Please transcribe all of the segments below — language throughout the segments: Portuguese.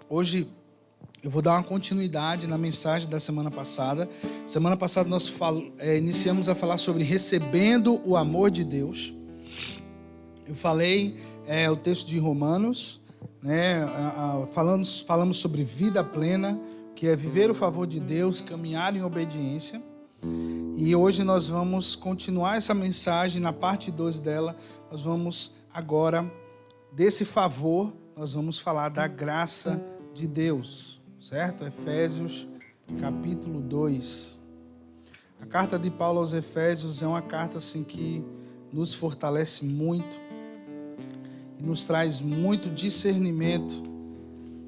Hoje eu vou dar uma continuidade na mensagem da semana passada. Semana passada nós iniciamos a falar sobre recebendo o amor de Deus. Eu falei o texto de Romanos, né? Falamos sobre vida plena, que é viver o favor de Deus, caminhar em obediência. E hoje nós vamos continuar essa mensagem, na parte 2 dela, nós vamos agora, desse favor, nós vamos falar da graça de Deus, certo? Efésios, capítulo 2. A carta de Paulo aos Efésios é uma carta assim, que nos fortalece muito e nos traz muito discernimento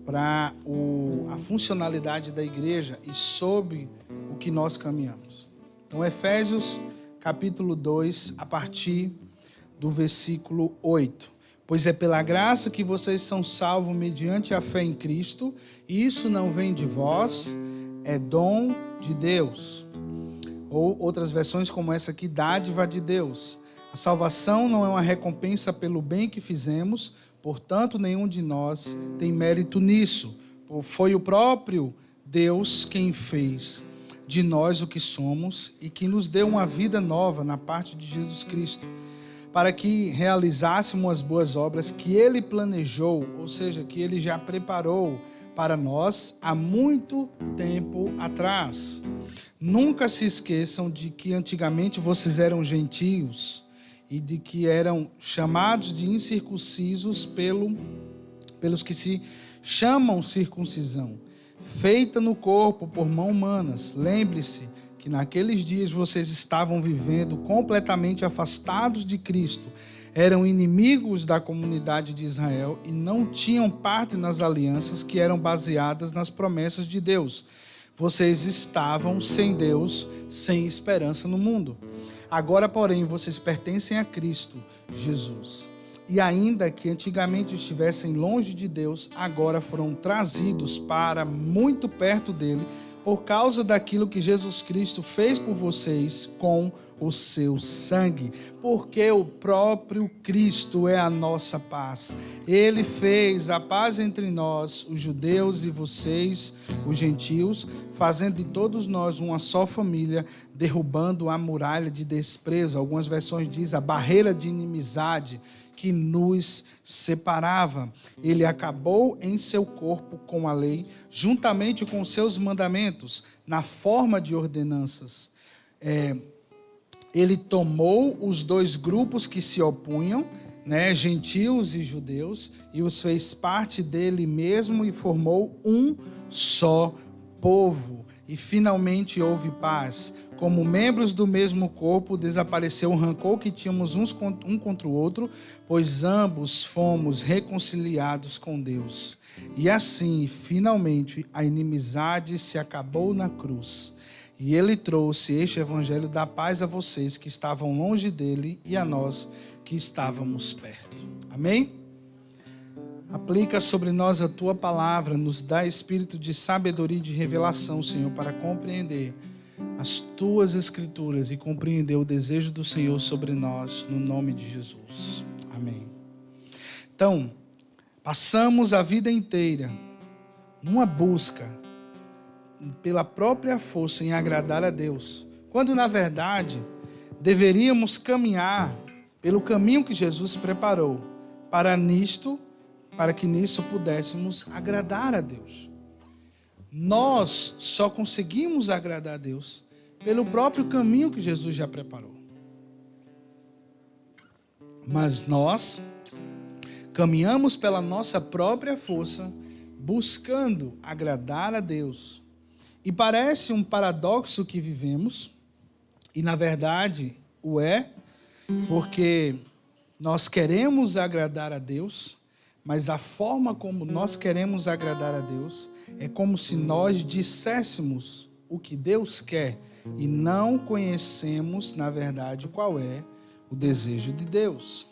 para a funcionalidade da igreja e sobre o que nós caminhamos. Então, Efésios, capítulo 2, a partir do versículo 8. Pois é pela graça que vocês são salvos mediante a fé em Cristo, e isso não vem de vós, é dom de Deus. Ou outras versões como essa aqui, dádiva de Deus. A salvação não é uma recompensa pelo bem que fizemos, portanto, nenhum de nós tem mérito nisso. Foi o próprio Deus quem fez de nós o que somos e que nos deu uma vida nova na parte de Jesus Cristo, para que realizássemos as boas obras que Ele planejou, ou seja, que Ele já preparou para nós há muito tempo atrás. Nunca se esqueçam de que antigamente vocês eram gentios e de que eram chamados de incircuncisos pelos que se chamam circuncisão, feita no corpo por mãos humanas. Lembre-se que naqueles dias vocês estavam vivendo completamente afastados de Cristo, eram inimigos da comunidade de Israel e não tinham parte nas alianças que eram baseadas nas promessas de Deus. Vocês estavam sem Deus, sem esperança no mundo. Agora, porém, vocês pertencem a Cristo Jesus. E ainda que antigamente estivessem longe de Deus, agora foram trazidos para muito perto dele por causa daquilo que Jesus Cristo fez por vocês com o seu sangue. Porque o próprio Cristo é a nossa paz. Ele fez a paz entre nós, os judeus, e vocês, os gentios, fazendo de todos nós uma só família, derrubando a muralha de desprezo. Algumas versões dizem a barreira de inimizade que nos separava. Ele acabou em seu corpo com a lei, juntamente com seus mandamentos, na forma de ordenanças. Ele tomou os dois grupos que se opunham, gentios e judeus, e os fez parte dele mesmo e formou um só povo. E finalmente houve paz. Como membros do mesmo corpo, desapareceu o rancor que tínhamos um contra o outro, pois ambos fomos reconciliados com Deus. E assim, finalmente, a inimizade se acabou na cruz. E ele trouxe este evangelho da paz a vocês que estavam longe dele e a nós que estávamos perto. Amém? Aplica sobre nós a tua palavra, nos dá espírito de sabedoria e de revelação, Senhor, para compreender as tuas escrituras e compreender o desejo do Senhor sobre nós, no nome de Jesus. Amém. Então, passamos a vida inteira numa busca pela própria força em agradar a Deus, quando na verdade deveríamos caminhar pelo caminho que Jesus preparou para que nisso pudéssemos agradar a Deus. Nós só conseguimos agradar a Deus pelo próprio caminho que Jesus já preparou. Mas nós caminhamos pela nossa própria força, buscando agradar a Deus. E parece um paradoxo que vivemos, e na verdade o é, porque nós queremos agradar a Deus, mas a forma como nós queremos agradar a Deus é como se nós disséssemos o que Deus quer e não conhecemos, na verdade, qual é o desejo de Deus.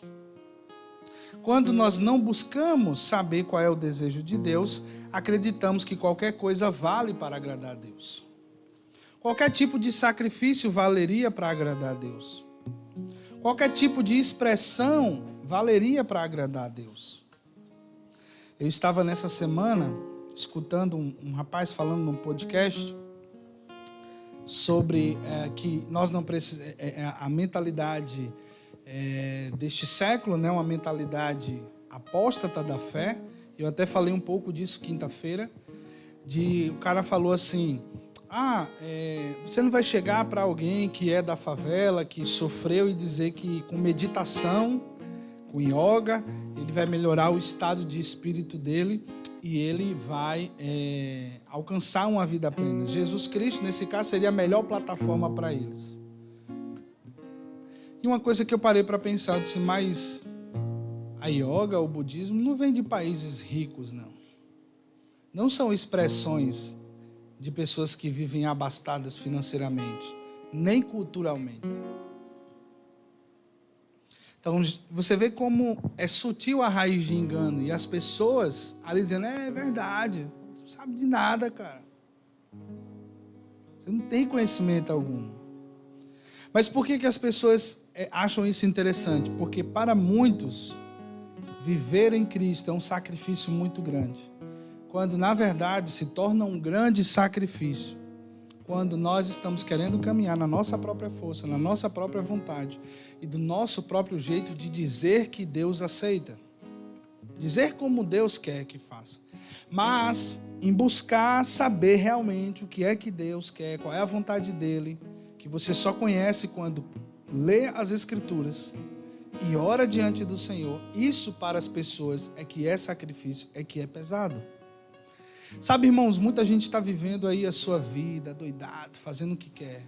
Quando nós não buscamos saber qual é o desejo de Deus, acreditamos que qualquer coisa vale para agradar a Deus. Qualquer tipo de sacrifício valeria para agradar a Deus. Qualquer tipo de expressão valeria para agradar a Deus. Eu estava nessa semana escutando um rapaz falando num podcast sobre que nós não precisamos... a mentalidade deste século, né, uma mentalidade apóstata da fé. Eu até falei um pouco disso quinta-feira. O cara falou assim... você não vai chegar para alguém que é da favela, que sofreu, e dizer que com meditação, com yoga, ele vai melhorar o estado de espírito dele e ele vai alcançar uma vida plena. Jesus Cristo, nesse caso, seria a melhor plataforma para eles. E uma coisa que eu parei para pensar, eu disse, mas a yoga, o budismo, não vem de países ricos, não. Não são expressões de pessoas que vivem abastadas financeiramente, nem culturalmente. Então, você vê como é sutil a raiz de engano. E as pessoas ali dizendo, é verdade, você não sabe de nada, cara. Você não tem conhecimento algum. Mas por que as pessoas acham isso interessante? Porque para muitos, viver em Cristo é um sacrifício muito grande. Quando, na verdade, se torna um grande sacrifício, quando nós estamos querendo caminhar na nossa própria força, na nossa própria vontade e do nosso próprio jeito de dizer que Deus aceita. Dizer como Deus quer que faça. Mas em buscar saber realmente o que é que Deus quer, qual é a vontade dele, que você só conhece quando lê as Escrituras e ora diante do Senhor. Isso para as pessoas é que é sacrifício, é que é pesado. Sabe, irmãos, muita gente está vivendo aí a sua vida, doidado, fazendo o que quer.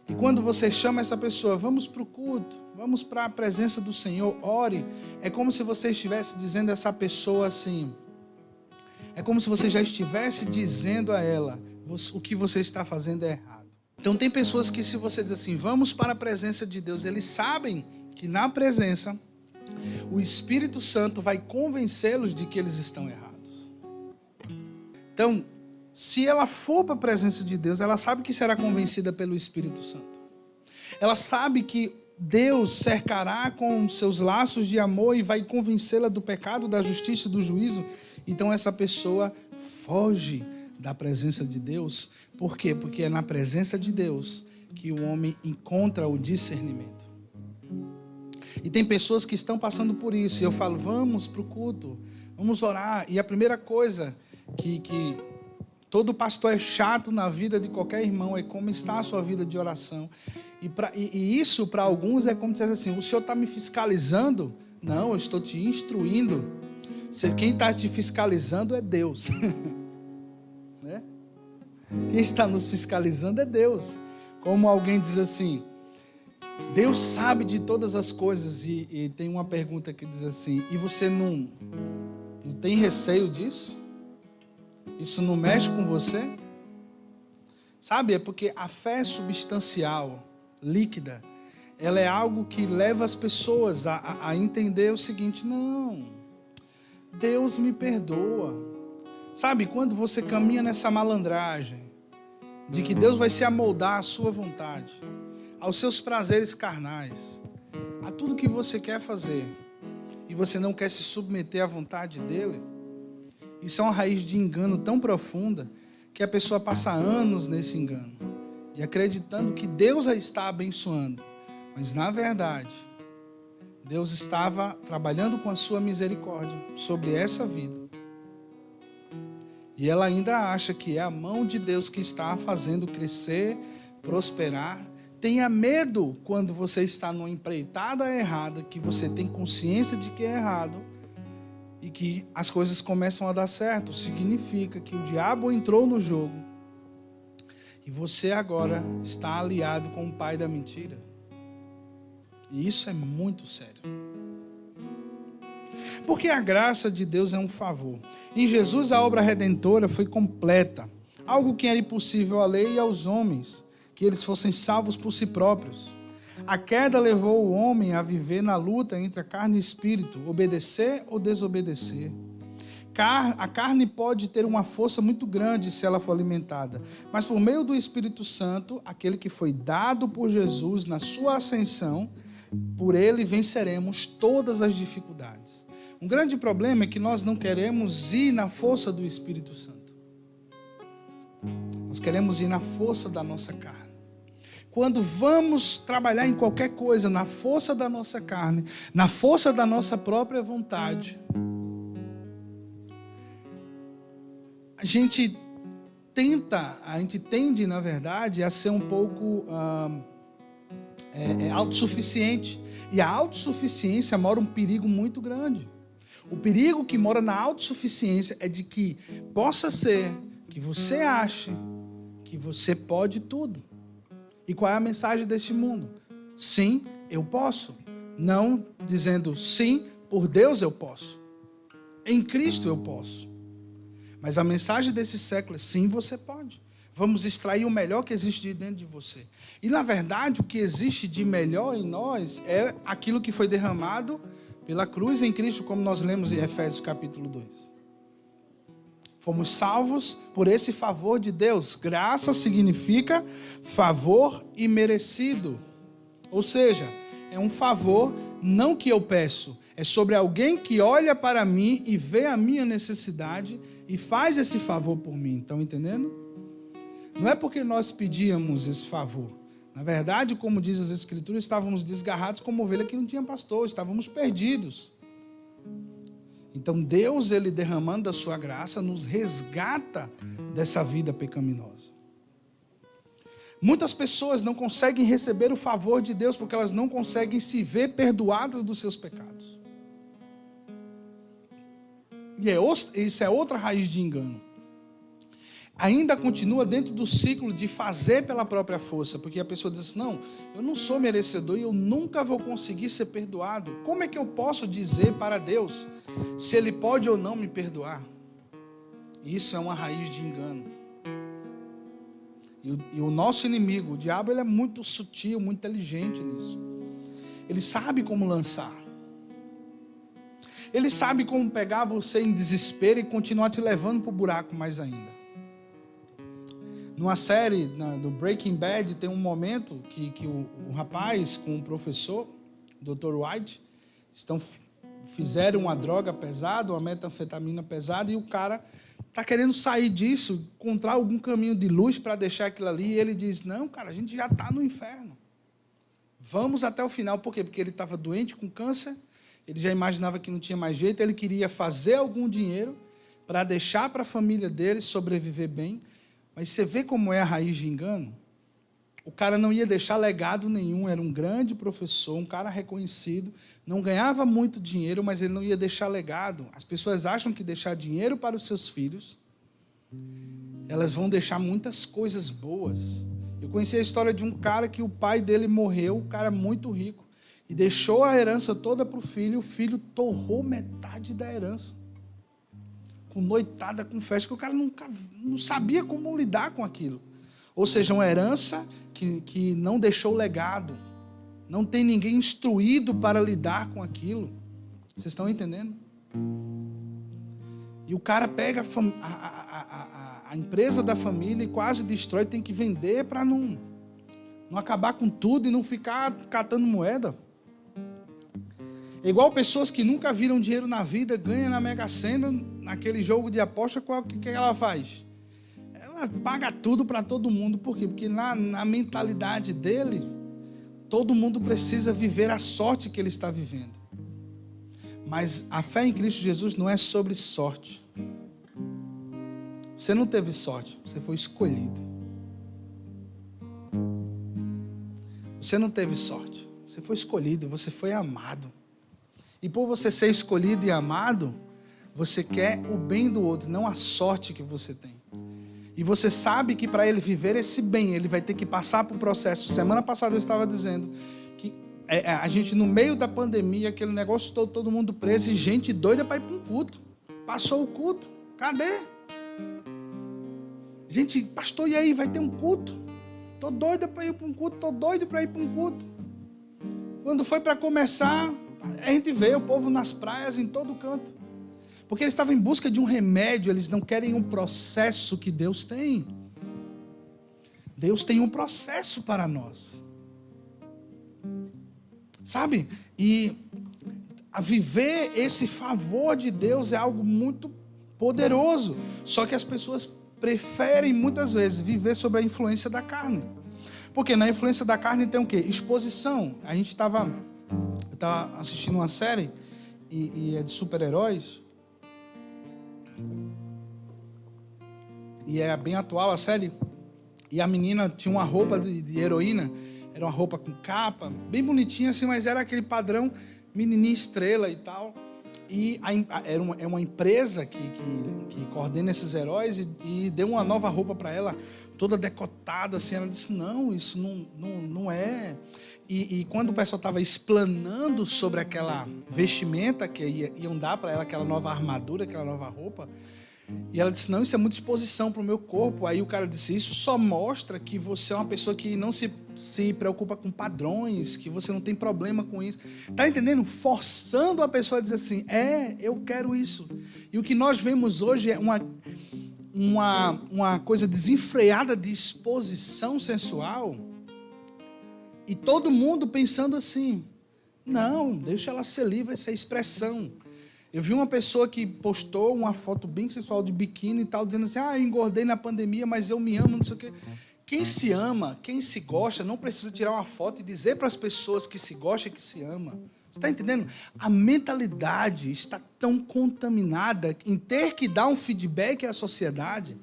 E quando você chama essa pessoa, vamos para o culto, vamos para a presença do Senhor, ore. É como se você estivesse dizendo a essa pessoa assim, é como se você já estivesse dizendo a ela, o que você está fazendo é errado. Então tem pessoas que, se você diz assim, vamos para a presença de Deus, eles sabem que na presença, o Espírito Santo vai convencê-los de que eles estão errados. Então, se ela for para a presença de Deus, ela sabe que será convencida pelo Espírito Santo. Ela sabe que Deus cercará com seus laços de amor e vai convencê-la do pecado, da justiça e do juízo. Então essa pessoa foge da presença de Deus. Por quê? Porque é na presença de Deus que o homem encontra o discernimento. E tem pessoas que estão passando por isso. E eu falo, vamos para o culto, vamos orar. E a primeira coisa que todo pastor é chato na vida de qualquer irmão é como está a sua vida de oração. E isso para alguns é como se fosse assim, o senhor está me fiscalizando? Não, eu estou te instruindo. Quem está te fiscalizando é Deus. Né? Quem está nos fiscalizando é Deus. Como alguém diz assim, Deus sabe de todas as coisas. E tem uma pergunta que diz assim, e você não tem receio disso? Isso não mexe com você? Sabe, é porque a fé substancial, líquida, ela é algo que leva as pessoas a entender o seguinte, não, Deus me perdoa. Sabe, quando você caminha nessa malandragem, de que Deus vai se amoldar à sua vontade, aos seus prazeres carnais, a tudo que você quer fazer, e você não quer se submeter à vontade dele, isso é uma raiz de engano tão profunda que a pessoa passa anos nesse engano e acreditando que Deus a está abençoando. Mas, na verdade, Deus estava trabalhando com a sua misericórdia sobre essa vida. E ela ainda acha que é a mão de Deus que está fazendo crescer, prosperar. Tenha medo quando você está numa empreitada errada, que você tem consciência de que é errado, e que as coisas começam a dar certo. Significa que o diabo entrou no jogo e você agora está aliado com o pai da mentira. E isso é muito sério. Porque a graça de Deus é um favor. Em Jesus a obra redentora foi completa. Algo que era impossível à lei e aos homens, que eles fossem salvos por si próprios. A queda levou o homem a viver na luta entre a carne e o espírito, obedecer ou desobedecer. A carne pode ter uma força muito grande se ela for alimentada, mas por meio do Espírito Santo, aquele que foi dado por Jesus na sua ascensão, por ele venceremos todas as dificuldades. Um grande problema é que nós não queremos ir na força do Espírito Santo. Nós queremos ir na força da nossa carne. Quando vamos trabalhar em qualquer coisa na força da nossa carne, na força da nossa própria vontade, a gente tende, na verdade, a ser um pouco autossuficiente. E a autossuficiência mora um perigo muito grande. O perigo que mora na autossuficiência é de que possa ser que você ache que você pode tudo. E qual é a mensagem deste mundo? Sim, eu posso. Não dizendo sim, por Deus eu posso. Em Cristo eu posso. Mas a mensagem desse século é sim, você pode. Vamos extrair o melhor que existe de dentro de você. E na verdade o que existe de melhor em nós é aquilo que foi derramado pela cruz em Cristo, como nós lemos em Efésios capítulo 2. Fomos salvos por esse favor de Deus. Graça significa favor imerecido. Ou seja, é um favor não que eu peço, é sobre alguém que olha para mim e vê a minha necessidade e faz esse favor por mim. Estão entendendo? Não é porque nós pedíamos esse favor. Na verdade, como diz as Escrituras, estávamos desgarrados como ovelha que não tinha pastor, estávamos perdidos. Então Deus, Ele derramando a sua graça, nos resgata dessa vida pecaminosa. Muitas pessoas não conseguem receber o favor de Deus porque elas não conseguem se ver perdoadas dos seus pecados. E isso é outra raiz de engano. Ainda continua dentro do ciclo de fazer pela própria força, porque a pessoa diz assim, não, eu não sou merecedor e eu nunca vou conseguir ser perdoado. Como é que eu posso dizer para Deus se Ele pode ou não me perdoar? Isso é uma raiz de engano. E o nosso inimigo, o diabo, ele é muito sutil, muito inteligente nisso. Ele sabe como lançar. Ele sabe como pegar você em desespero e continuar te levando para o buraco mais ainda. Numa série do Breaking Bad, tem um momento que o rapaz com o professor, o Dr. White, fizeram uma droga pesada, uma metanfetamina pesada, e o cara está querendo sair disso, encontrar algum caminho de luz para deixar aquilo ali, e ele diz, não, cara, a gente já está no inferno. Vamos até o final. Por quê? Porque ele estava doente com câncer, ele já imaginava que não tinha mais jeito, ele queria fazer algum dinheiro para deixar para a família dele sobreviver bem. Mas você vê como é a raiz de engano? O cara não ia deixar legado nenhum, era um grande professor, um cara reconhecido, não ganhava muito dinheiro, mas ele não ia deixar legado. As pessoas acham que deixar dinheiro para os seus filhos, elas vão deixar muitas coisas boas. Eu conheci a história de um cara que o pai dele morreu, um cara muito rico, e deixou a herança toda para o filho torrou metade da herança. Com noitada, com festa, que o cara não sabia como lidar com aquilo. Ou seja, uma herança que não deixou legado. Não tem ninguém instruído para lidar com aquilo. Vocês estão entendendo? E o cara pega a empresa da família e quase destrói, tem que vender para não acabar com tudo e não ficar catando moeda. É igual pessoas que nunca viram dinheiro na vida, ganham na Mega Sena, naquele jogo de aposta, o que ela faz? Ela paga tudo para todo mundo. Por quê? Porque na mentalidade dele, todo mundo precisa viver a sorte que ele está vivendo. Mas a fé em Cristo Jesus não é sobre sorte. Você não teve sorte, você foi escolhido. Você não teve sorte, você foi escolhido, você foi amado. E por você ser escolhido e amado, você quer o bem do outro, não a sorte que você tem. E você sabe que para ele viver esse bem, ele vai ter que passar por um processo. Semana passada eu estava dizendo que a gente, no meio da pandemia, aquele negócio todo mundo preso e gente doida para ir para um culto. Passou o culto, cadê? Gente, pastor, e aí, vai ter um culto? Estou doida para ir para um culto, estou doido para ir para um culto. Quando foi para começar, a gente vê o povo nas praias, em todo canto. Porque eles estavam em busca de um remédio, eles não querem um processo que Deus tem. Deus tem um processo para nós. Sabe? E a viver esse favor de Deus é algo muito poderoso. Só que as pessoas preferem muitas vezes viver sob a influência da carne. Porque na influência da carne tem o quê? Exposição. Eu estava assistindo uma série e é de super-heróis. E é bem atual a série. E a menina tinha uma roupa de heroína. Era uma roupa com capa, bem bonitinha assim, mas era aquele padrão menininha estrela e tal. E é uma empresa que coordena esses heróis e deu uma nova roupa para ela, toda decotada assim. Ela disse, não, isso não é. E quando o pessoal estava explanando sobre aquela vestimenta que iam dar para ela, aquela nova armadura, aquela nova roupa, e ela disse, não, isso é muita exposição para o meu corpo. Aí o cara disse, isso só mostra que você é uma pessoa que não se preocupa com padrões, que você não tem problema com isso. Tá entendendo? Forçando a pessoa a dizer assim, eu quero isso. E o que nós vemos hoje é uma coisa desenfreada de exposição sensual. E todo mundo pensando assim, não, deixa ela ser livre, essa expressão. Eu vi uma pessoa que postou uma foto bem sensual de biquíni e tal, dizendo assim, eu engordei na pandemia, mas eu me amo, não sei o quê. Quem se ama, quem se gosta, não precisa tirar uma foto e dizer para as pessoas que se gosta e que se ama. Você está entendendo? A mentalidade está tão contaminada em ter que dar um feedback à sociedade,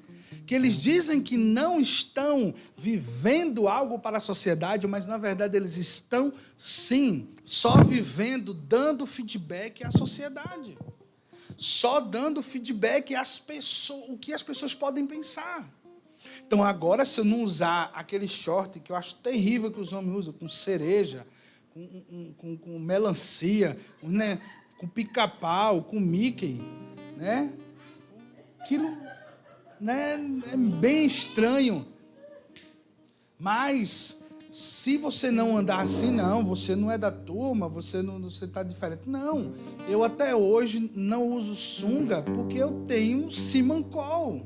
que eles dizem que não estão vivendo algo para a sociedade, mas na verdade eles estão, sim, só vivendo, dando feedback à sociedade. Só dando feedback às pessoas, o que as pessoas podem pensar. Então agora, se eu não usar aquele short que eu acho terrível que os homens usam, com cereja, com melancia, né, com pica-pau, com Mickey, né? Aquilo, né, é bem estranho. Mas se você não andar assim, não, você não é da turma, você está diferente. Não, eu até hoje não uso sunga porque eu tenho simancol.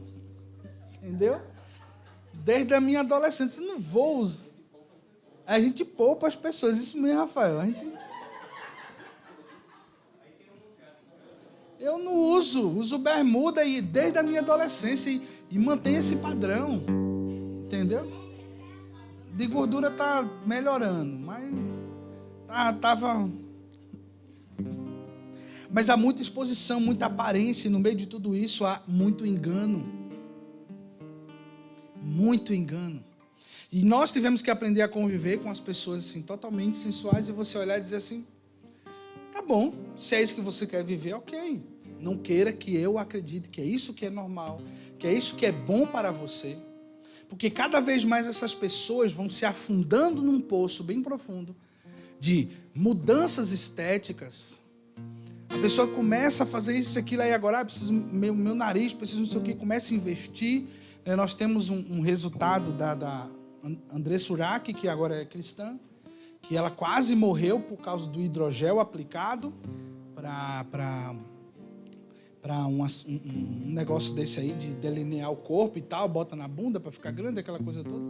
Entendeu? Desde a minha adolescência, não vou usar. A gente poupa as pessoas, isso mesmo, Rafael. Eu não uso bermuda e desde a minha adolescência e mantenho esse padrão, entendeu? De gordura tá melhorando, mas tava. Mas há muita exposição, muita aparência, e no meio de tudo isso há muito engano. Muito engano. E nós tivemos que aprender a conviver com as pessoas assim, totalmente sensuais, e você olhar e dizer assim, tá bom, se é isso que você quer viver, ok. Não queira que eu acredite que é isso que é normal, que é isso que é bom para você. Porque cada vez mais essas pessoas vão se afundando num poço bem profundo de mudanças estéticas. A pessoa começa a fazer isso, aquilo, aí agora, preciso meu nariz, preciso não sei o que, começa a investir. Nós temos um resultado da Andressa Urach, que agora é cristã, que ela quase morreu por causa do hidrogel aplicado para um negócio desse aí, de delinear o corpo e tal, bota na bunda para ficar grande, aquela coisa toda.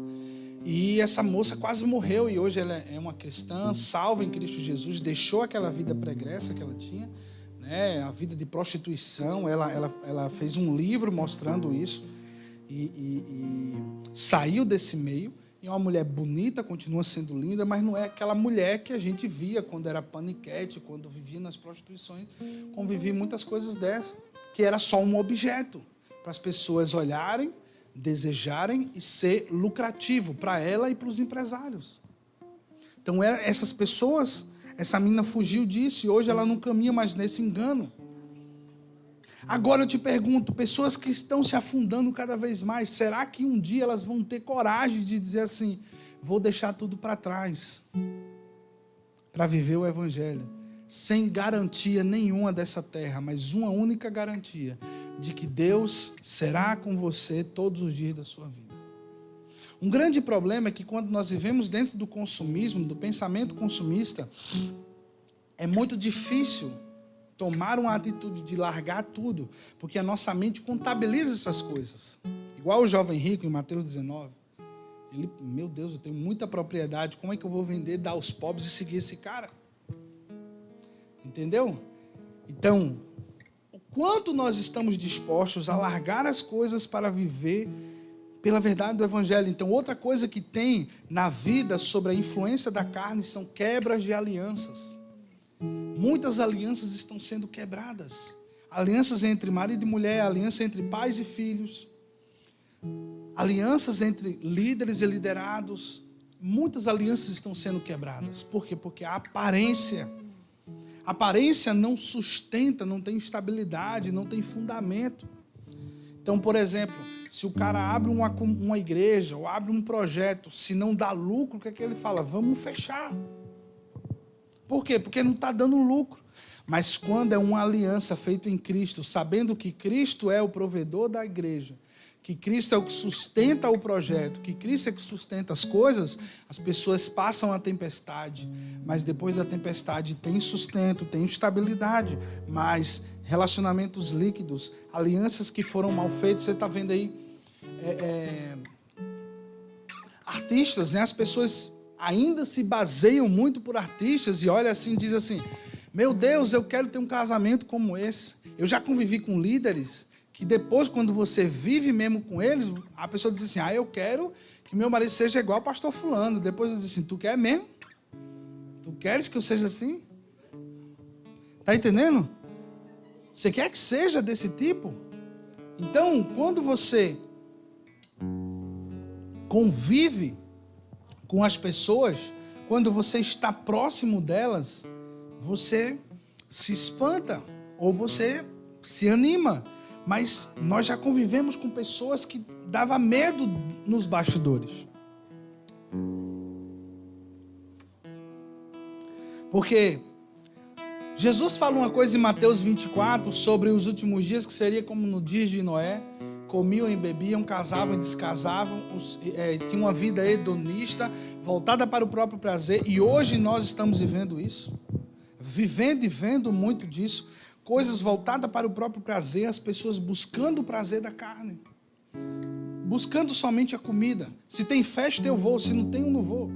E essa moça quase morreu, e hoje ela é uma cristã, salva em Cristo Jesus, deixou aquela vida pregressa que ela tinha, né, a vida de prostituição. Ela fez um livro mostrando isso, e saiu desse meio, e é uma mulher bonita, continua sendo linda, mas não é aquela mulher que a gente via quando era paniquete, quando vivia nas prostituições, convivia muitas coisas dessas, que era só um objeto, para as pessoas olharem, desejarem e ser lucrativo para ela e para os empresários. Então, essas pessoas, essa menina fugiu disso, e hoje ela não caminha mais nesse engano. Agora eu te pergunto, pessoas que estão se afundando cada vez mais, será que um dia elas vão ter coragem de dizer assim, vou deixar tudo para trás para viver o Evangelho, sem garantia nenhuma dessa terra, mas uma única garantia, de que Deus será com você todos os dias da sua vida. Um grande problema é que quando nós vivemos dentro do consumismo, do pensamento consumista, é muito difícil tomar uma atitude de largar tudo, porque a nossa mente contabiliza essas coisas. Igual o jovem rico em Mateus 19. Ele, meu Deus, eu tenho muita propriedade, como é que eu vou vender, dar aos pobres e seguir esse cara? Entendeu? Então, o quanto nós estamos dispostos a largar as coisas para viver pela verdade do Evangelho. Então, outra coisa que tem na vida sobre a influência da carne são quebras de alianças. Muitas alianças estão sendo quebradas. Alianças entre marido e mulher, aliança entre pais e filhos, alianças entre líderes e liderados. Muitas alianças estão sendo quebradas. Por quê? Porque a aparência não sustenta, não tem estabilidade, não tem fundamento. Então, por exemplo, se o cara abre uma igreja ou abre um projeto, se não dá lucro, o que é que ele fala? Vamos fechar. Por quê? Porque não está dando lucro. Mas quando é uma aliança feita em Cristo, sabendo que Cristo é o provedor da igreja, que Cristo é o que sustenta o projeto, que Cristo é o que sustenta as coisas, as pessoas passam a tempestade, mas depois da tempestade tem sustento, tem estabilidade, mas relacionamentos líquidos, alianças que foram mal feitas, você está vendo aí, artistas, né? As pessoas ainda se baseiam muito por artistas e olha assim, diz assim, meu Deus, eu quero ter um casamento como esse. Eu já convivi com líderes que depois, quando você vive mesmo com eles, a pessoa diz assim, eu quero que meu marido seja igual ao pastor fulano. Depois eu diz assim, tu quer mesmo? Tu queres que eu seja assim? Tá entendendo? Você quer que seja desse tipo? Então, quando você convive com as pessoas, quando você está próximo delas, você se espanta ou você se anima. Mas nós já convivemos com pessoas que dava medo nos bastidores. Porque Jesus fala uma coisa em Mateus 24 sobre os últimos dias, que seria como no dia de Noé. Comiam e bebiam, casavam e descasavam, tinham uma vida hedonista, voltada para o próprio prazer. E hoje nós estamos vivendo isso. Vivendo e vendo muito disso. Coisas voltadas para o próprio prazer, as pessoas buscando o prazer da carne. Buscando somente a comida. Se tem festa, eu vou. Se não tem, eu não vou.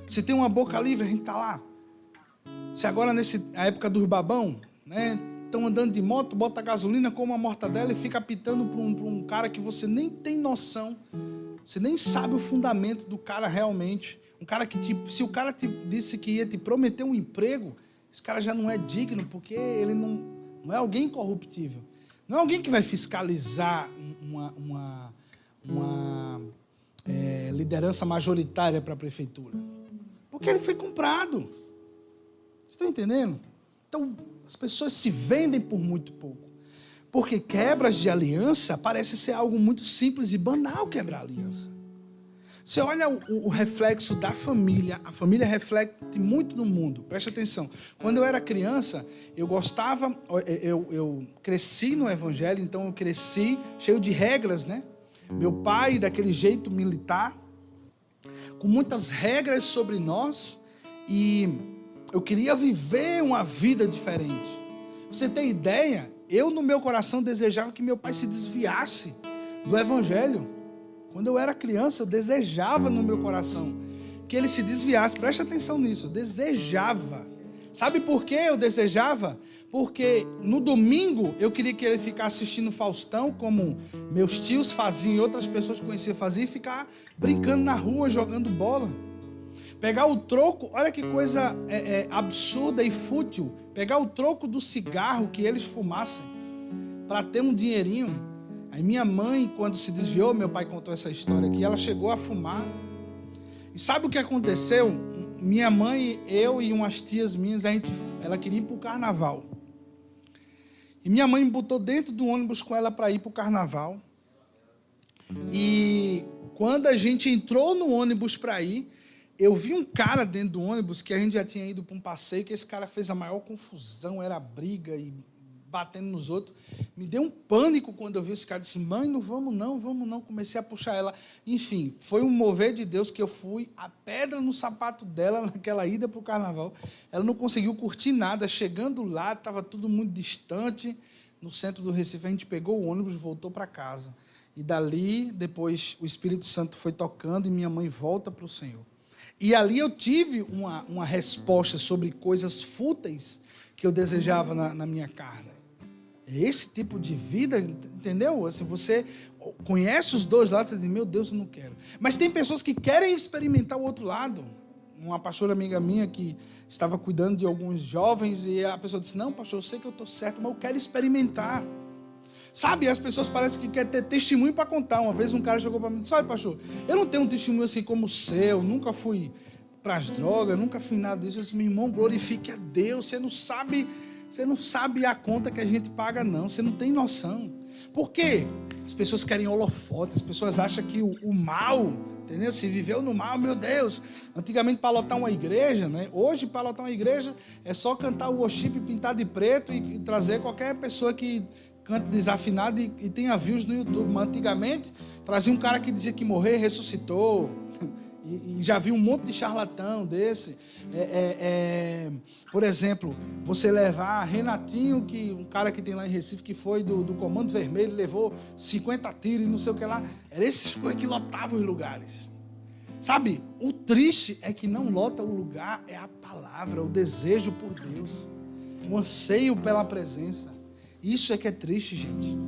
Se tem uma boca livre, a gente está lá. Se agora, a época dos babão, né? Estão andando de moto, bota gasolina, come uma mortadela e fica apitando para um cara que você nem tem noção. Você nem sabe o fundamento do cara realmente. Um cara que, se o cara te disse que ia te prometer um emprego, esse cara já não é digno, porque ele não é alguém corruptível. Não é alguém que vai fiscalizar uma liderança majoritária para a prefeitura. Porque ele foi comprado. Vocês estão entendendo? Então, as pessoas se vendem por muito pouco. Porque quebras de aliança parece ser algo muito simples e banal quebrar aliança. Você olha o reflexo da família, a família reflete muito no mundo, preste atenção. Quando eu era criança, eu gostava, eu cresci no Evangelho, então eu cresci cheio de regras, né? Meu pai, daquele jeito militar, com muitas regras sobre nós, e eu queria viver uma vida diferente. Pra você ter ideia, eu no meu coração desejava que meu pai se desviasse do Evangelho. Quando eu era criança, eu desejava no meu coração que ele se desviasse. Preste atenção nisso, eu desejava. Sabe por que eu desejava? Porque no domingo eu queria que ele ficasse assistindo Faustão, como meus tios faziam e outras pessoas que conheciam faziam, e ficar brincando na rua, jogando bola. Pegar o troco, olha que coisa absurda e fútil, pegar o troco do cigarro que eles fumassem, para ter um dinheirinho. Aí minha mãe, quando se desviou, meu pai contou essa história aqui, ela chegou a fumar. E sabe o que aconteceu? Minha mãe, eu e umas tias minhas, ela queria ir para o carnaval. E minha mãe me botou dentro do ônibus com ela para ir para o carnaval. E quando a gente entrou no ônibus para ir, eu vi um cara dentro do ônibus, que a gente já tinha ido para um passeio, que esse cara fez a maior confusão, era briga e batendo nos outros. Me deu um pânico quando eu vi esse cara. Disse, mãe, não vamos não. Comecei a puxar ela. Enfim, foi um mover de Deus que eu fui a pedra no sapato dela naquela ida para o carnaval. Ela não conseguiu curtir nada. Chegando lá, estava tudo muito distante. No centro do Recife, a gente pegou o ônibus e voltou para casa. E dali, depois, o Espírito Santo foi tocando e minha mãe volta para o Senhor. E ali eu tive uma resposta sobre coisas fúteis que eu desejava na minha carne. Esse tipo de vida, entendeu? Assim, você conhece os dois lados e diz, meu Deus, eu não quero. Mas tem pessoas que querem experimentar o outro lado. Uma pastora amiga minha que estava cuidando de alguns jovens e a pessoa disse, não, pastor, eu sei que eu estou certo, mas eu quero experimentar. Sabe, as pessoas parecem que querem ter testemunho para contar. Uma vez um cara chegou para mim e disse, olha, pastor, eu não tenho um testemunho assim como o seu, nunca fui para as drogas, nunca fiz nada disso. Eu disse, meu irmão, glorifique a Deus, você não sabe a conta que a gente paga, não, você não tem noção. Por quê? As pessoas querem holofote, as pessoas acham que o mal, entendeu? Se viveu no mal, meu Deus. Antigamente, para lotar uma igreja, né? Hoje, para lotar uma igreja, é só cantar o worship pintado de preto e trazer qualquer pessoa que canta desafinado e tenha views no YouTube. Mas antigamente, trazia um cara que dizia que morreu e ressuscitou. E já vi um monte de charlatão desse. Por exemplo, você levar Renatinho, que um cara que tem lá em Recife, que foi do Comando Vermelho, levou 50 tiros e não sei o que lá. Era esses coisas que lotavam os lugares. Sabe, o triste é que não lota o lugar, é a palavra, o desejo por Deus, o anseio pela presença. Isso é que é triste, gente.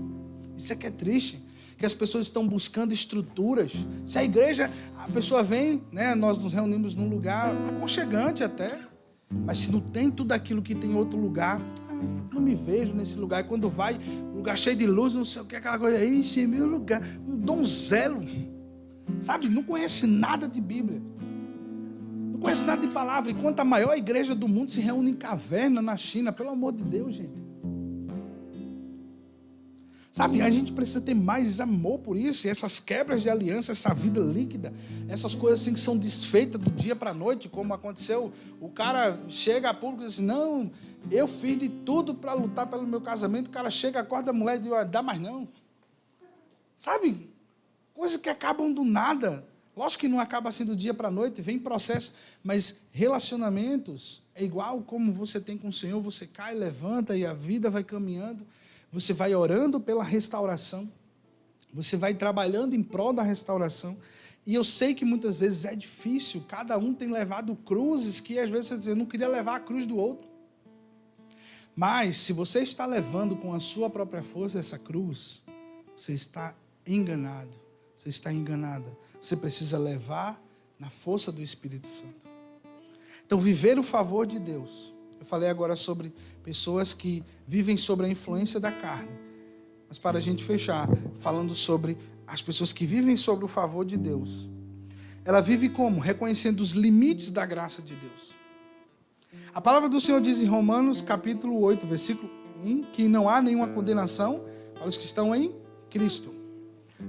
Isso é que é triste. Que as pessoas estão buscando estruturas. Se a igreja, a pessoa vem, né, nós nos reunimos num lugar aconchegante até, mas se não tem tudo aquilo que tem em outro lugar, não me vejo nesse lugar. E quando vai, lugar cheio de luz, não sei o que, aquela coisa, ixi, meu lugar, um donzelo, sabe, não conhece nada de Bíblia, não conhece nada de palavra. E quanto a maior igreja do mundo se reúne em caverna na China, pelo amor de Deus, gente. Sabe, a gente precisa ter mais amor por isso, e essas quebras de aliança, essa vida líquida, essas coisas assim que são desfeitas do dia para a noite, como aconteceu, o cara chega a público e diz, não, eu fiz de tudo para lutar pelo meu casamento, o cara chega, acorda a mulher e diz, dá mais não. Sabe, coisas que acabam do nada. Lógico que não acaba assim do dia para a noite, vem processo, mas relacionamentos é igual como você tem com o Senhor, você cai, levanta e a vida vai caminhando. Você vai orando pela restauração, você vai trabalhando em prol da restauração, e eu sei que muitas vezes é difícil, cada um tem levado cruzes que às vezes você diz, eu não queria levar a cruz do outro. Mas se você está levando com a sua própria força essa cruz, você está enganado, você está enganada. Você precisa levar na força do Espírito Santo. Então, viver o favor de Deus. Eu falei agora sobre pessoas que vivem sobre a influência da carne. Mas para a gente fechar, falando sobre as pessoas que vivem sobre o favor de Deus. Ela vive como? Reconhecendo os limites da graça de Deus. A palavra do Senhor diz em Romanos capítulo 8, versículo 1, que não há nenhuma condenação para os que estão em Cristo.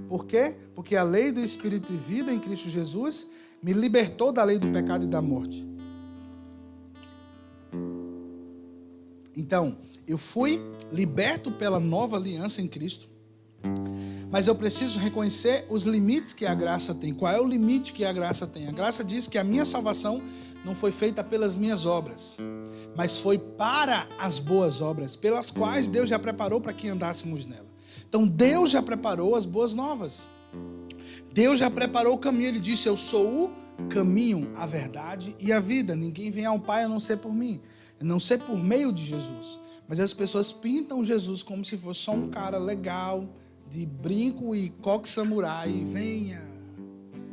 Por quê? Porque a lei do Espírito e vida em Cristo Jesus me libertou da lei do pecado e da morte. Então, eu fui liberto pela nova aliança em Cristo, mas eu preciso reconhecer os limites que a graça tem. Qual é o limite que a graça tem? A graça diz que a minha salvação não foi feita pelas minhas obras, mas foi para as boas obras, pelas quais Deus já preparou para que andássemos nela. Então, Deus já preparou as boas novas. Deus já preparou o caminho. Ele disse, eu sou o caminho, a verdade e a vida. Ninguém vem ao Pai a não ser por mim. Não ser por meio de Jesus. Mas as pessoas pintam Jesus como se fosse só um cara legal, de brinco e coque samurai. Venha,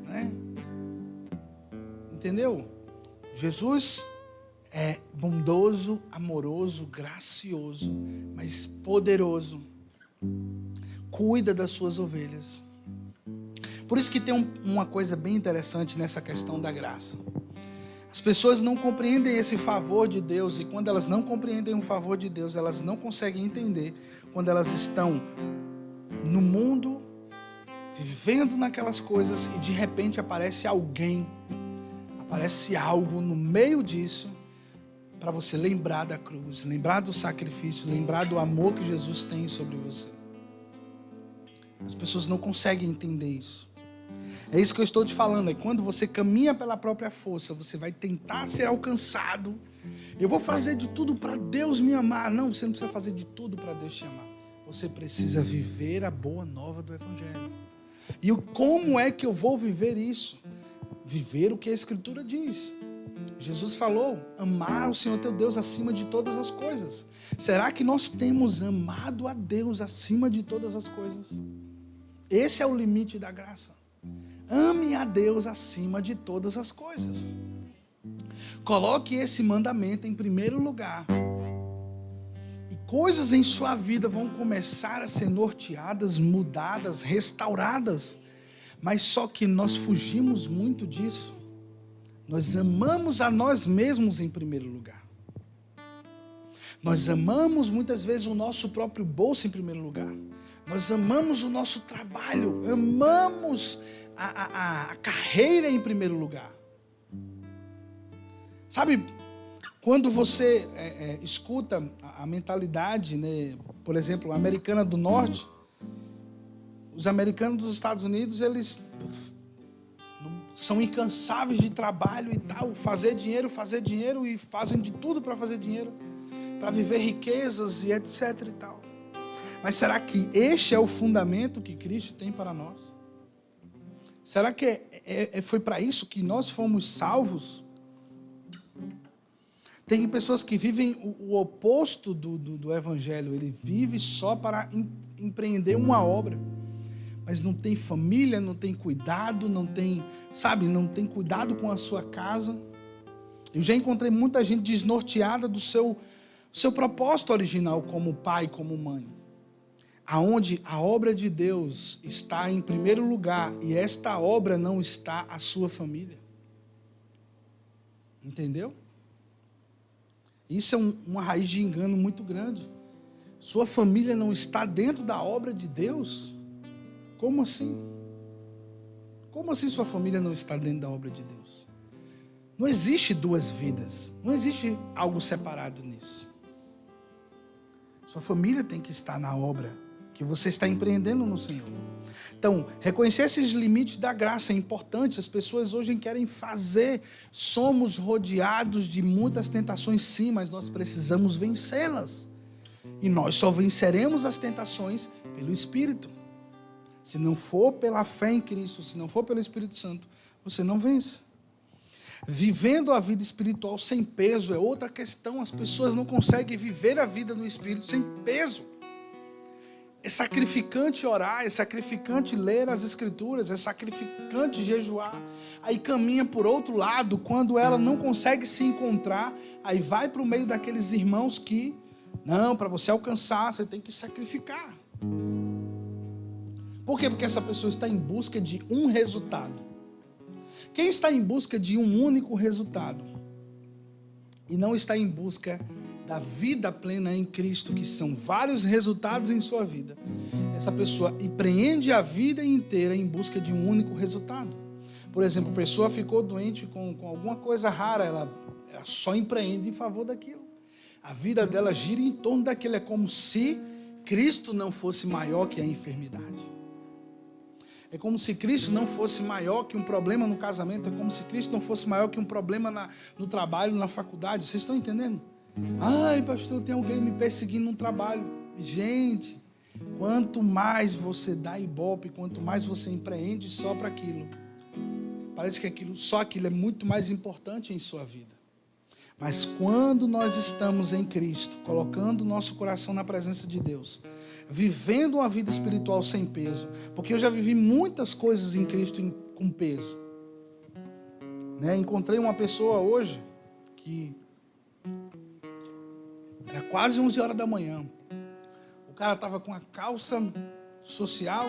né? Entendeu? Jesus é bondoso, amoroso, gracioso, mas poderoso. Cuida das suas ovelhas. Por isso que tem uma coisa bem interessante nessa questão da graça. As pessoas não compreendem esse favor de Deus, e quando elas não compreendem o favor de Deus, elas não conseguem entender quando elas estão no mundo, vivendo naquelas coisas, e de repente aparece alguém, aparece algo no meio disso, para você lembrar da cruz, lembrar do sacrifício, lembrar do amor que Jesus tem sobre você. As pessoas não conseguem entender isso. É isso que eu estou te falando, é quando você caminha pela própria força, você vai tentar ser alcançado. Eu vou fazer de tudo para Deus me amar. Não, você não precisa fazer de tudo para Deus te amar. Você precisa viver a boa nova do Evangelho. E como é que eu vou viver isso? viver o que a Escritura diz. Jesus falou, amar o Senhor teu Deus acima de todas as coisas. Será que nós temos amado a Deus acima de todas as coisas? Esse é o limite da graça. Ame a Deus acima de todas as coisas. Coloque esse mandamento em primeiro lugar. E coisas em sua vida vão começar a ser norteadas, mudadas, restauradas. Mas só que nós fugimos muito disso. Nós amamos a nós mesmos em primeiro lugar. Nós amamos muitas vezes o nosso próprio bolso em primeiro lugar. Nós amamos o nosso trabalho, amamos a carreira em primeiro lugar. Sabe, quando você escuta a mentalidade, né, por exemplo, a americana do norte, os americanos dos Estados Unidos, eles são incansáveis de trabalho e tal, fazer dinheiro e fazem de tudo para fazer dinheiro, para viver riquezas e etc e tal. Mas será que este é o fundamento que Cristo tem para nós? Será que foi para isso que nós fomos salvos? Tem pessoas que vivem o oposto do Evangelho. Ele vive só para empreender uma obra. Mas não tem família, não tem cuidado, não tem cuidado com a sua casa. Eu já encontrei muita gente desnorteada do seu propósito original como pai, como mãe. Aonde a obra de Deus está em primeiro lugar e esta obra não está a sua família. Entendeu? Isso é uma raiz de engano muito grande. Sua família não está dentro da obra de Deus? Como assim? Como assim sua família não está dentro da obra de Deus? Não existe duas vidas. Não existe algo separado nisso. Sua família tem que estar na obra que você está empreendendo no Senhor. Então, reconhecer esses limites da graça é importante. As pessoas hoje querem fazer. Somos rodeados de muitas tentações, sim, mas nós precisamos vencê-las. E nós só venceremos as tentações pelo Espírito. Se não for pela fé em Cristo, se não for pelo Espírito Santo, você não vence. Vivendo a vida espiritual sem peso é outra questão. As pessoas não conseguem viver a vida no Espírito sem peso. É sacrificante orar, é sacrificante ler as Escrituras, é sacrificante jejuar. Aí caminha por outro lado, quando ela não consegue se encontrar, aí vai para o meio daqueles irmãos que, não, para você alcançar, você tem que sacrificar. Por quê? Porque essa pessoa está em busca de um resultado. Quem está em busca de um único resultado e não está em busca da vida plena em Cristo, que são vários resultados em sua vida, essa pessoa empreende a vida inteira em busca de um único resultado. Por exemplo, a pessoa ficou doente com alguma coisa rara, ela só empreende em favor daquilo. A vida dela gira em torno daquilo. É como se Cristo não fosse maior que a enfermidade. É como se Cristo não fosse maior que um problema no casamento. É como se Cristo não fosse maior que um problema no trabalho, na faculdade. Vocês estão entendendo? Ai, pastor, tem alguém me perseguindo no trabalho. Gente, quanto mais você dá ibope, quanto mais você empreende só para aquilo, parece que só aquilo é muito mais importante em sua vida. Mas quando nós estamos em Cristo, colocando o nosso coração na presença de Deus, vivendo uma vida espiritual sem peso, porque eu já vivi muitas coisas em Cristo com peso. Né? Encontrei uma pessoa hoje que era quase 11 horas da manhã. O cara estava com uma calça social,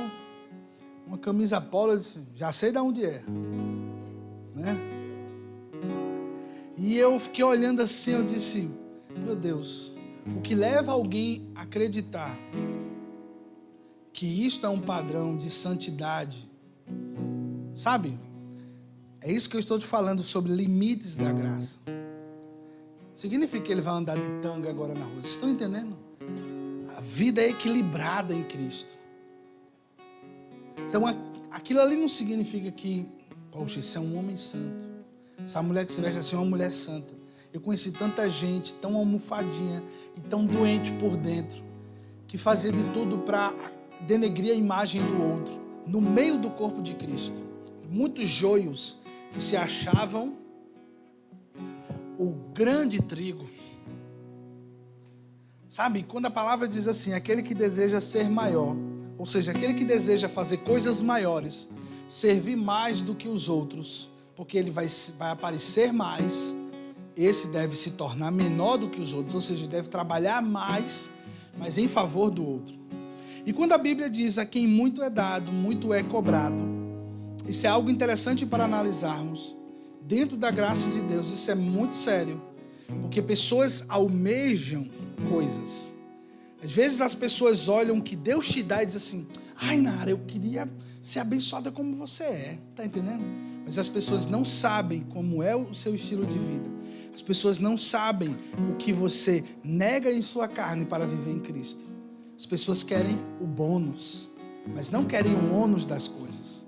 uma camisa polo, eu disse, já sei de onde é. Né? E eu fiquei olhando assim, eu disse, meu Deus, o que leva alguém a acreditar que isto é um padrão de santidade, sabe? É isso que eu estou te falando sobre limites da graça. Significa que ele vai andar de tanga agora na rua. Vocês estão entendendo? A vida é equilibrada em Cristo. Então, aquilo ali não significa que, poxa, esse é um homem santo. Essa mulher que se veste assim é uma mulher santa. Eu conheci tanta gente tão almofadinha e tão doente por dentro, que fazia de tudo para denegrir a imagem do outro, no meio do corpo de Cristo. Muitos joios que se achavam o grande trigo. Sabe, quando a palavra diz assim, aquele que deseja ser maior, ou seja, aquele que deseja fazer coisas maiores, servir mais do que os outros, porque ele vai aparecer mais, esse deve se tornar menor do que os outros, ou seja, deve trabalhar mais, mas em favor do outro. E quando a Bíblia diz a quem muito é dado, muito é cobrado, isso é algo interessante para analisarmos. Dentro da graça de Deus, isso é muito sério, porque pessoas almejam coisas. Às vezes as pessoas olham o que Deus te dá e dizem assim, ai Nara, eu queria ser abençoada como você é, tá entendendo? Mas as pessoas não sabem como é o seu estilo de vida. As pessoas não sabem o que você nega em sua carne para viver em Cristo. As pessoas querem o bônus, mas não querem o ônus das coisas.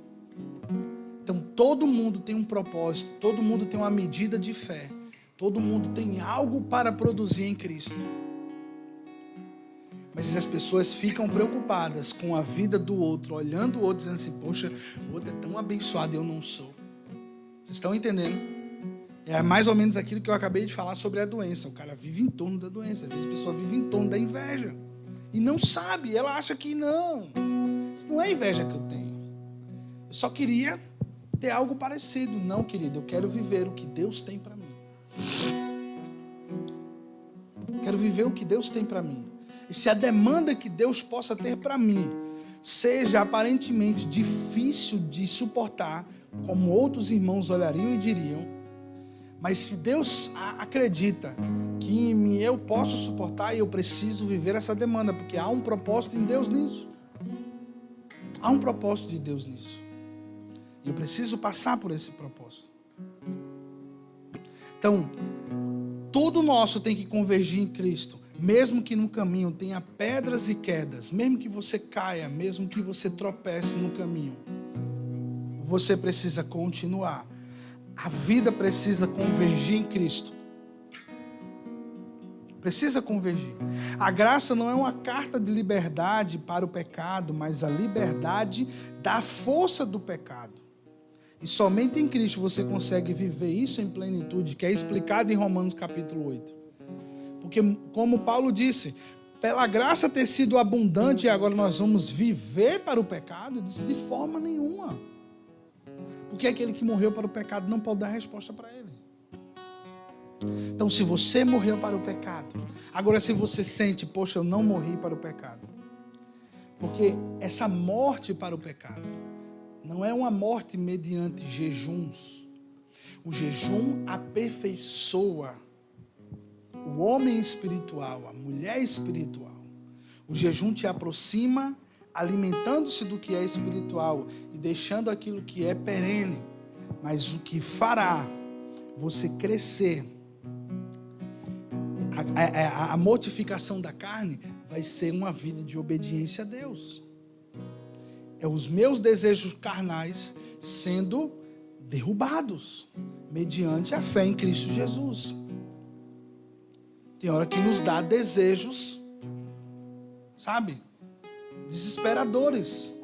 Então todo mundo tem um propósito, todo mundo tem uma medida de fé, todo mundo tem algo para produzir em Cristo. Mas as pessoas ficam preocupadas com a vida do outro, olhando o outro, dizendo assim, poxa, o outro é tão abençoado e eu não sou. Vocês estão entendendo? É mais ou menos aquilo que eu acabei de falar sobre a doença. O cara vive em torno da doença, às vezes a pessoa vive em torno da inveja. E não sabe, ela acha que não. Isso não é inveja que eu tenho. Eu só queria ter algo parecido. Não, querido, eu quero viver o que Deus tem para mim. Quero viver o que Deus tem para mim. E se a demanda que Deus possa ter para mim seja aparentemente difícil de suportar, como outros irmãos olhariam e diriam, mas se Deus acredita que em mim eu posso suportar, eu preciso viver essa demanda, porque há um propósito em Deus nisso. Há um propósito de Deus nisso. E eu preciso passar por esse propósito. Então, tudo nosso tem que convergir em Cristo. Mesmo que no caminho tenha pedras e quedas, mesmo que você caia, mesmo que você tropece no caminho, você precisa continuar. A vida precisa convergir em Cristo. Precisa convergir. A graça não é uma carta de liberdade para o pecado, mas a liberdade da força do pecado. E somente em Cristo você consegue viver isso em plenitude, que é explicado em Romanos capítulo 8. Porque, como Paulo disse, pela graça ter sido abundante e agora nós vamos viver para o pecado, ele disse, de forma nenhuma. Porque aquele que morreu para o pecado não pode dar resposta para ele. Então, se você morreu para o pecado, agora se você sente, poxa, eu não morri para o pecado. Porque essa morte para o pecado não é uma morte mediante jejuns. O jejum aperfeiçoa o homem espiritual, a mulher espiritual. O jejum te aproxima, alimentando-se do que é espiritual e deixando aquilo que é perene. Mas o que fará você crescer, a mortificação da carne, vai ser uma vida de obediência a Deus. É os meus desejos carnais sendo derrubados mediante a fé em Cristo Jesus. Tem hora que nos dá desejos, sabe, desesperadores.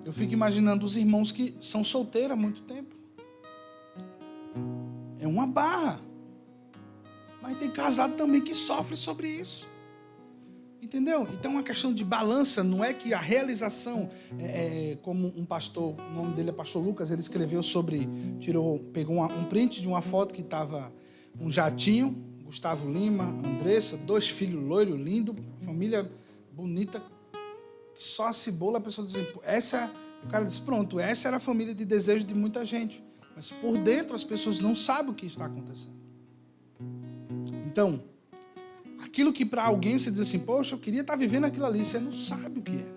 Eu fico imaginando os irmãos que são solteiros há muito tempo. É uma barra. Mas tem casado também que sofre sobre isso. Entendeu? Então é uma questão de balança, não é que a realização, como um pastor, o nome dele é pastor Lucas, ele escreveu sobre, pegou um print de uma foto que estava um jatinho, Gustavo Lima, Andressa, 2 filhos loiros, lindo, família bonita, que só a cebola, a pessoa diz, o cara diz, pronto, essa era a família de desejo de muita gente, mas por dentro as pessoas não sabem o que está acontecendo. Então, aquilo que para alguém você diz assim, poxa, eu queria estar vivendo aquilo ali, você não sabe o que é.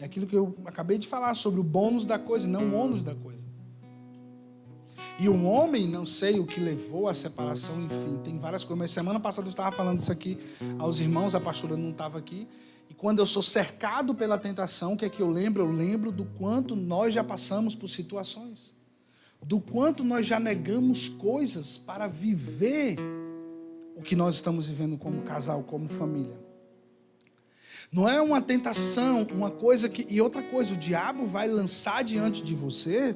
É aquilo que eu acabei de falar sobre o bônus da coisa, não o ônus da coisa. E um homem, não sei o que levou à separação, enfim, tem várias coisas. Mas semana passada eu estava falando isso aqui aos irmãos, a pastora não estava aqui. E quando eu sou cercado pela tentação, o que é que eu lembro? Eu lembro do quanto nós já passamos por situações. Do quanto nós já negamos coisas para viver o que nós estamos vivendo como casal, como família. Não é uma tentação, uma coisa que... E outra coisa, o diabo vai lançar diante de você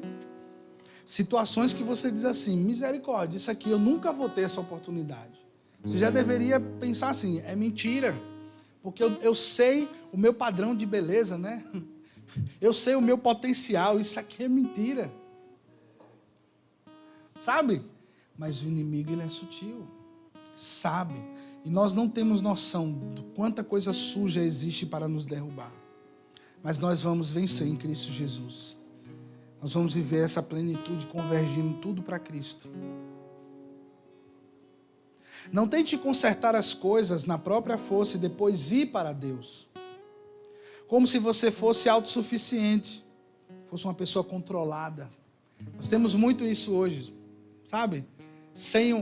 situações que você diz assim, misericórdia, isso aqui eu nunca vou ter essa oportunidade. Você já deveria pensar assim, é mentira. Porque eu sei o meu padrão de beleza, né? Eu sei o meu potencial, isso aqui é mentira. Sabe? Mas o inimigo, ele é sutil. Sabe? E nós não temos noção de quanta coisa suja existe para nos derrubar. Mas nós vamos vencer em Cristo Jesus. Nós vamos viver essa plenitude convergindo tudo para Cristo. Não tente consertar as coisas na própria força e depois ir para Deus. Como se você fosse autossuficiente, fosse uma pessoa controlada. Nós temos muito isso hoje, sabe? Sem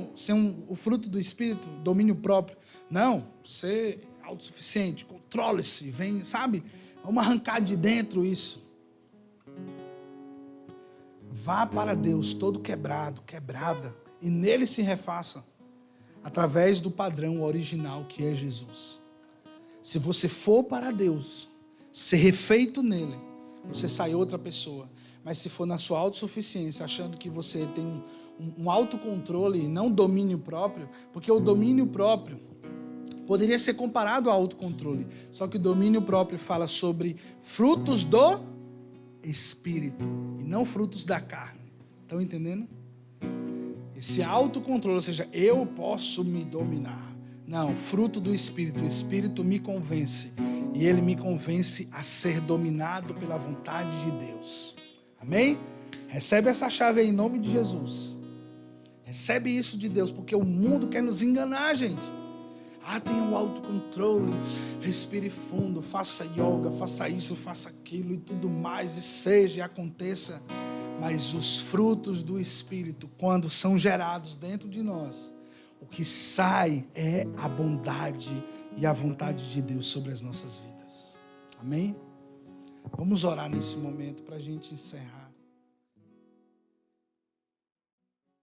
o fruto do Espírito, domínio próprio. Não, ser autossuficiente, controle-se, vem, sabe? Vamos arrancar de dentro isso. Vá para Deus todo quebrado, quebrada, e nele se refaça. Através do padrão original que é Jesus. Se você for para Deus, ser refeito nele, você sai outra pessoa. Mas se for na sua autossuficiência, achando que você tem um autocontrole e não domínio próprio, porque o domínio próprio poderia ser comparado ao autocontrole, só que o domínio próprio fala sobre frutos do Espírito e não frutos da carne. Estão entendendo? Esse autocontrole, ou seja, eu posso me dominar. Não, fruto do Espírito. O Espírito me convence. E ele me convence a ser dominado pela vontade de Deus. Amém? Recebe essa chave aí em nome de Jesus. Recebe isso de Deus, porque o mundo quer nos enganar, gente. Tenha um autocontrole, respire fundo, faça yoga, faça isso, faça aquilo e tudo mais, e seja e aconteça. Mas os frutos do Espírito, quando são gerados dentro de nós, o que sai é a bondade e a vontade de Deus sobre as nossas vidas. Amém? Vamos orar nesse momento para a gente encerrar.